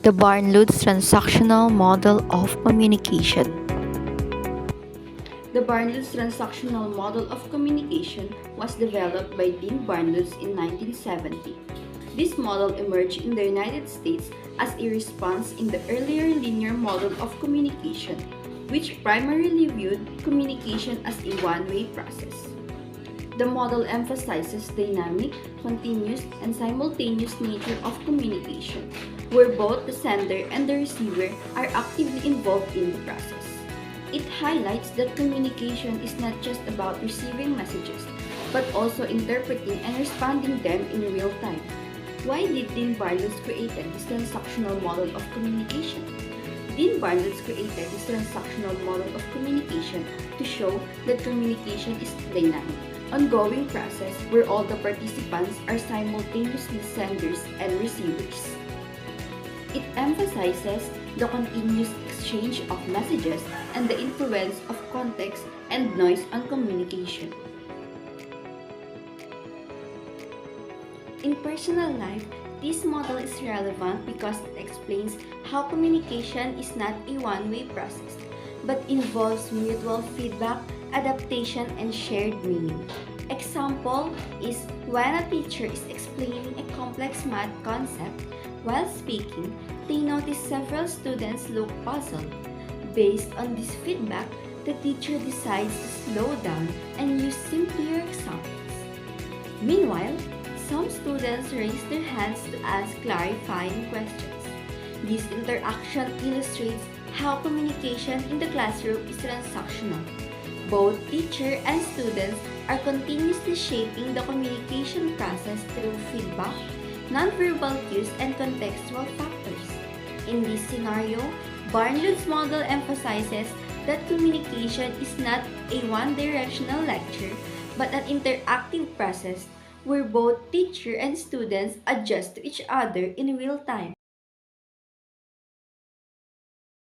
The Barnlund'S transactional model of communication. The Barnlund'S transactional model of communication was developed by Dean Barnlund'S in 1970. This model emerged in the United States as a response in the earlier linear model of communication, which primarily viewed communication as a one-way process. The model emphasizes dynamic, continuous, and simultaneous nature of communication, where both the sender and the receiver are actively involved in the process. It highlights that communication is not just about receiving messages, but also interpreting and responding them in real time. Why did Dean Barnlund'S create this transactional model of communication? Dean Barnlund'S created this transactional model of communication to show that communication is dynamic, ongoing process where all the participants are simultaneously senders and receivers. It emphasizes the continuous exchange of messages and the influence of context and noise on communication. In personal life, this model is relevant because it explains how communication is not a one-way process, but involves mutual feedback, adaptation, and shared meaning. Example is when a teacher is explaining a complex math concept. While speaking, they notice several students look puzzled. Based on this feedback, the teacher decides to slow down and use simpler examples. Meanwhile, some students raise their hands to ask clarifying questions. This interaction illustrates how communication in the classroom is transactional. Both teacher and students are continuously shaping the communication process through feedback, nonverbal cues, and contextual factors. In this scenario, Barnlund'S model emphasizes that communication is not a one-directional lecture, but an interactive process where both teacher and students adjust to each other in real time.